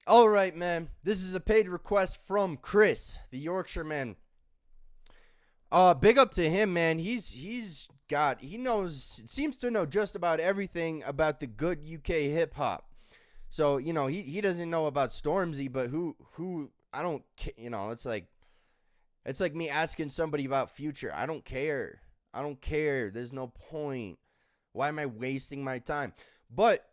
All right, man. This is a paid request from Chris, the Yorkshire man. Big up to him, man. He knows, seems to know just about everything about the good UK hip hop. So he doesn't know about Stormzy, but who I don't it's like me asking somebody about Future. I don't care. I don't care. There's no point. Why am I wasting my time? But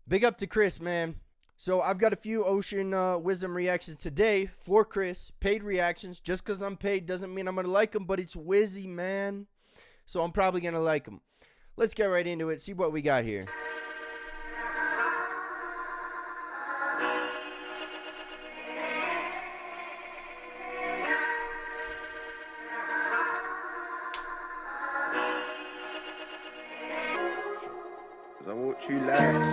big up to Chris, man. So I've got a few Ocean Wisdom reactions today for Chris. Paid reactions. Just because I'm paid doesn't mean I'm going to like them, but it's Wizzy, man. So I'm probably going to like them. Let's get right into it. See what we got here. As I walk through life,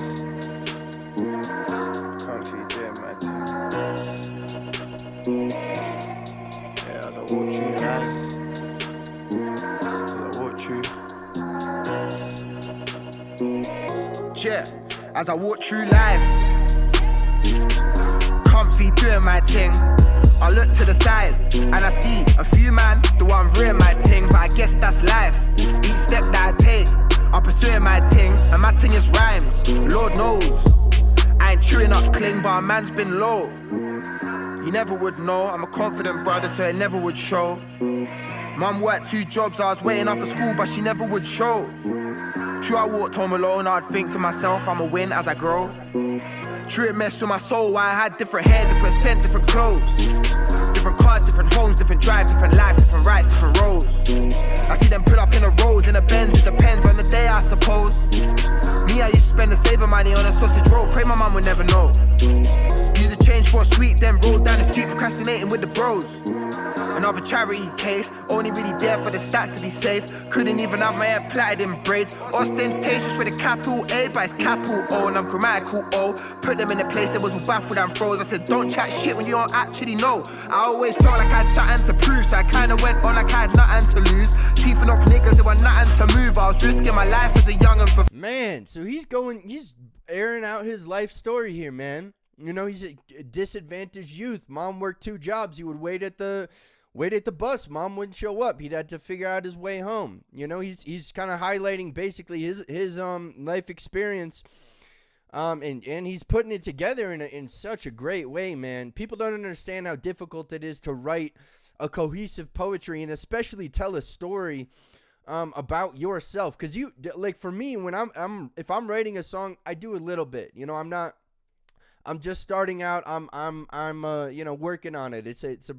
can't see doing my thing. Yeah, as I walk through life, as I walk through. Yeah, as I walk through life, comfy doing my thing. I look to the side and I see a few man do I'm real my thing, but I guess that's life. Each step that I take, I'm pursuing my ting, and my ting is rhymes. Lord knows, I ain't chewing up cling, but a man's been low. You never would know, I'm a confident brother, so it never would show. Mum worked 2 jobs, I was waiting off for school, but she never would show. True, I walked home alone, I'd think to myself, I'ma win as I grow. True, it messed with my soul, why I had different hair, different scent, different clothes. Different cars, different homes, different drive, different life, different rights, different roles. I see them pull up in a Rolls, in a Benz, it depends on the day, I suppose. Me, I used to spend the saver money on a sausage roll, pray my mum would never know. Use a change for a sweet, then roll down the street procrastinating with the bros. Another charity case, only really there for the stats to be safe. Couldn't even have my hair plaited in braids. Ostentatious with a capital A, but it's capital O, and I'm grammatical O. Put them in a place that was all baffled and froze. I said, don't chat shit when you don't actually know. I always felt like I had something to prove, so I kinda went on like I had nothing to lose. Teething off niggas that were nothing to move. I was risking my life as a young'un for. Man, so he's airing out his life story here, man. He's a disadvantaged youth. Mom worked 2 jobs. He would wait at the bus. Mom wouldn't show up. He'd have to figure out his way home. He's kind of highlighting basically his life experience. And he's putting it together in such a great way, man. People don't understand how difficult it is to write a cohesive poetry and especially tell a story about yourself. Cause for me, when if I'm writing a song, I do a little bit. I'm just starting out. I'm working on it. It's a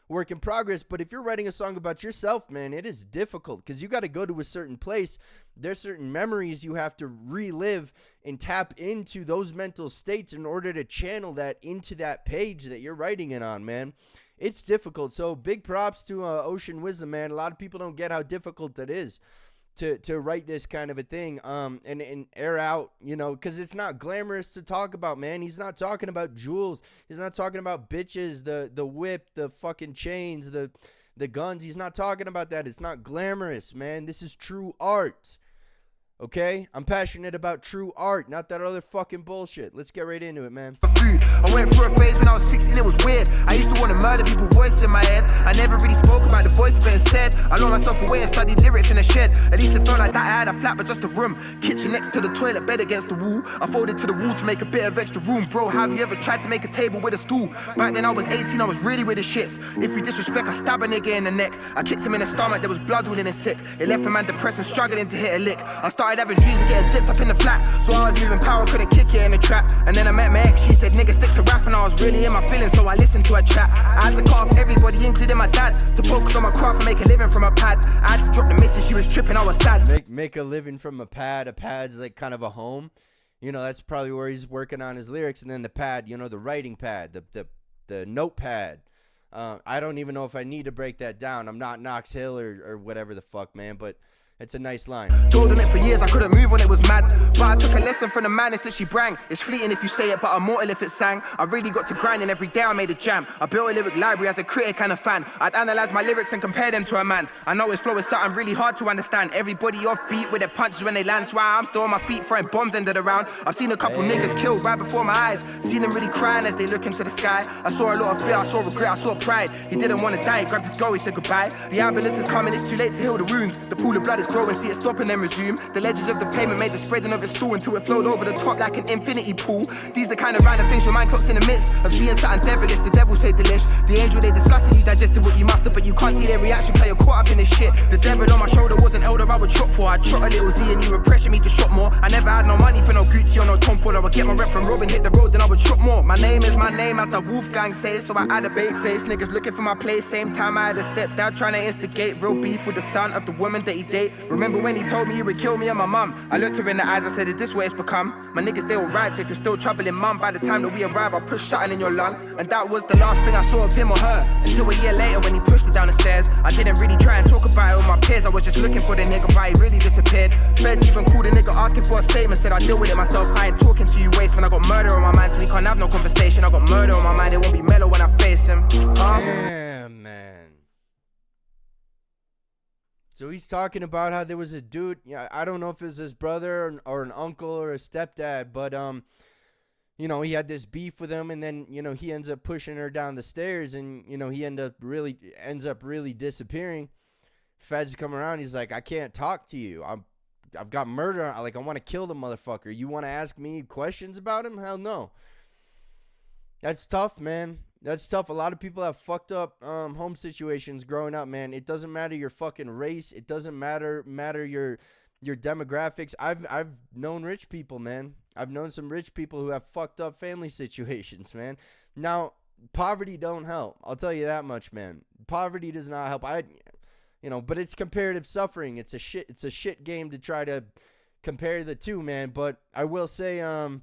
work in progress. But if you're writing a song about yourself, man, it is difficult because you got to go to a certain place. There's certain memories you have to relive and tap into those mental states in order to channel that into that page that you're writing it on, man. It's difficult. So big props to Ocean Wisdom, man. A lot of people don't get how difficult it is to write this kind of a thing and air out, because it's not glamorous to talk about, man. He's not talking about jewels. He's not talking about bitches, the whip, the fucking chains, the guns. He's not talking about that. It's not glamorous, man. This is true art. Okay? I'm passionate about true art, not that other fucking bullshit. Let's get right into it, man. Food. I went through a phase when I was 16, it was weird. I used to want to murder people, voice in my head. I never really spoke about the voice, but instead I locked myself away and studied lyrics in a shed. At least it felt like that I had a flat, but just a room. Kitchen next to the toilet, bed against the wall. I folded to the wall to make a bit of extra room. Bro, have you ever tried to make a table with a stool? Back then I was 18, I was really with the shits. If you disrespect, I stab a nigga in the neck. I kicked him in the stomach, there was blood all in his sick. It left a man depressed and struggling to hit a lick. I started having dreams of getting dipped up in the flat, so I was moving power, couldn't kick it in the trap. And then I met my ex, she said nigga stick to rap, and I was really in my feelings, so I listened to her chat. I had to cut off everybody, including my dad, to focus on my craft and make a living from a pad. I had to drop the missus, she was tripping, I was sad. Make a living from a pad. A pad's like kind of a home. That's probably where he's working on his lyrics. And then the pad, the writing pad, the notepad. I don't even know if I need to break that down. I'm not Knox Hill or whatever the fuck, man. But It's a nice line. Dwelled on it for years, I couldn't move on, it was mad. But I took a lesson from the madness that she brang. It's fleeting if you say it, but I'm mortal if it sang. I really got to grinding, every day I made a jam. I built a lyric library as a critic and a fan. I'd analyse my lyrics and compare them to a man's. I know his flow is something really hard to understand. Everybody off beat with their punches when they land. So I'm still on my feet throwing bombs into the round. I've seen a couple niggas killed right before my eyes. Seen them really crying as they look into the sky. I saw a lot of fear, I saw regret, I saw pride. He didn't want to die, he grabbed his goal, he said goodbye. The ambulance is coming, it's too late to heal the wounds. The pool of blood is growing, see it stop and then resume. The ledges of the pavement made the spreading of its stool until it flowed over the top like an infinity pool. These the kind of random things your mind clocks in the midst of seeing something devilish. The devil say delish. The angel they disgusted, you digested what you mustered, but you can't see their reaction, play you're caught up in this shit. The devil on my shoulder was an elder I would trot for. I'd trot a little Z and you were pressuring me to shop more. I never had no money for no Gucci or no Tom Ford. I would get my rep from Robin, hit the road, then I would shop more. My name is my name, as the Wolfgang says, so I had a bait face. Niggas looking for my place, same time I had a step out trying to instigate real beef with the son of the woman that he date. Remember when he told me he would kill me and my mum? I looked her in the eyes, I said, is this what it's become? My niggas, they all right, so if you're still troubling mum, by the time that we arrive, I'll push something in your lung. And that was the last thing I saw of him or her, until a year later when he pushed her down the stairs. I didn't really try and talk about it with my peers, I was just looking for the nigga, but he really disappeared. Feds even called the nigga asking for a statement, said I deal with it myself, I ain't talking to you waste. When I got murder on my mind, so we can't have no conversation. I got murder on my mind, it won't be mellow when I face him. Damn, man. So he's talking about how there was a dude, I don't know if it was his brother or an uncle or a stepdad, but you know, he had this beef with him, and then, you know, he ends up pushing her down the stairs, and, you know, he ends up really disappearing. Feds come around, he's like, I can't talk to you. I've got murder. I want to kill the motherfucker. You want to ask me questions about him? Hell no. That's tough, man. That's tough. A lot of people have fucked up home situations growing up, man. It doesn't matter your fucking race. It doesn't matter your demographics. I've known rich people, man. I've known some rich people who have fucked up family situations, man. Now, poverty don't help. I'll tell you that much, man. Poverty does not help. But it's comparative suffering. It's a shit game to try to compare the two, man. But I will say, a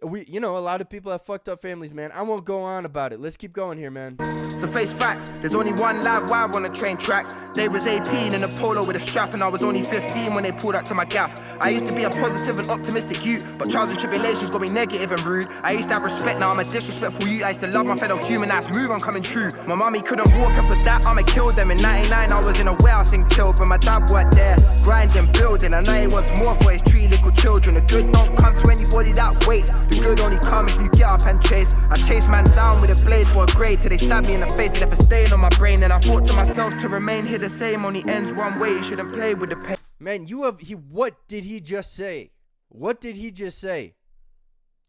lot of people have fucked up families, man. I won't go on about it. Let's keep going here, man. So face facts, there's only one live wire on the train tracks. They was 18 in a polo with a strap, and I was only 15 when they pulled up to my gaff. I used to be a positive and optimistic youth, but trials and tribulations got me negative and rude. I used to have respect, now I'm a disrespectful youth. I used to love my fellow human, that's move on coming true. My mommy couldn't walk, and for that I'ma kill them. In 99 I was in a warehouse in killed, but my dad worked there, grinding, building. I know he wants more for his 3 little children. The good don't come to anybody that waits. The good only come if you get up and chase. I chase man down with a blade for a grade till they stab me in the face and left a stain on my brain. And I thought to myself, to remain here the same only ends one way. You shouldn't play with the pain. Man, what did he just say? What did he just say?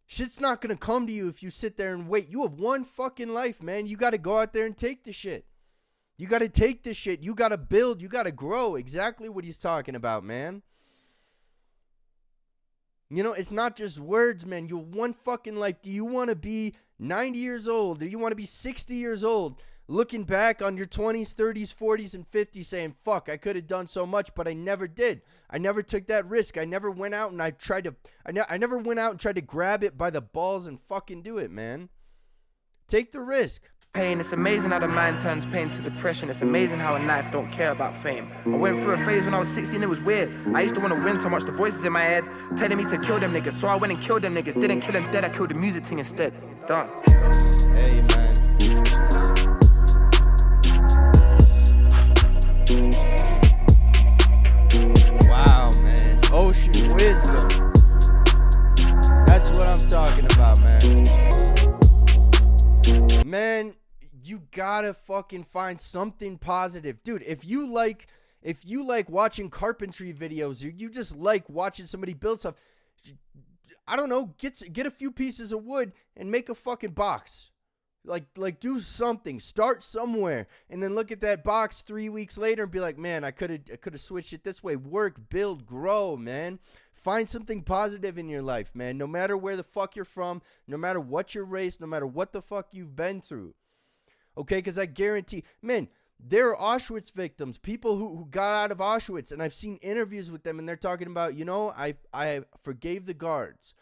Shit's not gonna come to you if you sit there and wait. You have one fucking life, man. You gotta go out there and take the shit. You gotta take the shit. You gotta build. You gotta grow. Exactly what he's talking about, man. You know, it's not just words, man. You have one fucking life. Do you want to be 90 years old? Do you want to be 60 years old? Looking back on your 20s, 30s, 40s, and 50s saying, fuck, I could have done so much, but I never did. I never took that risk. I never went out and I never went out and tried to grab it by the balls and fucking do it, man. Take the risk. Pain, it's amazing how the mind turns pain to depression. It's amazing how a knife don't care about fame. I went through a phase when I was 16, it was weird. I used to want to win so much, the voices in my head telling me to kill them niggas. So I went and killed them niggas. Didn't kill them dead, I killed the music thing instead. Done. Hey, man. Wow, man. Ocean wisdom. That's what I'm talking about, man. Man, you gotta fucking find something positive. Dude, if you like watching carpentry videos, or you just like watching somebody build stuff, I don't know, get a few pieces of wood and make a fucking box. Like do something. Start somewhere, and then look at that box 3 weeks later and be like, man, I could have switched it this way. Work, build, grow, man. Find something positive in your life, man. No matter where the fuck you're from, no matter what your race, no matter what the fuck you've been through. Okay, because I guarantee, man, there are Auschwitz victims, people who got out of Auschwitz, and I've seen interviews with them, and they're talking about, I forgave the guards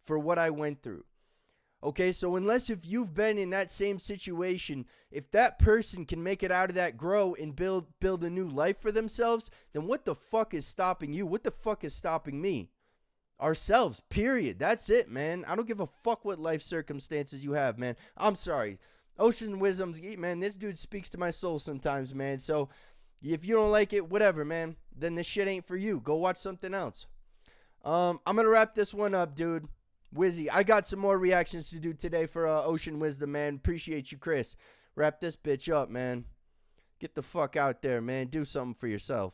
for what I went through. Okay, so unless if you've been in that same situation, if that person can make it out of that, grow and build a new life for themselves, then what the fuck is stopping you? What the fuck is stopping me? Ourselves, period. That's it, man. I don't give a fuck what life circumstances you have, man. I'm sorry. Ocean Wisdom's, man, this dude speaks to my soul sometimes, man. So if you don't like it, whatever, man. Then this shit ain't for you. Go watch something else. I'm going to wrap this one up, dude. Wizzy, I got some more reactions to do today for Ocean Wisdom, man. Appreciate you, Chris. Wrap this bitch up, man. Get the fuck out there, man. Do something for yourself.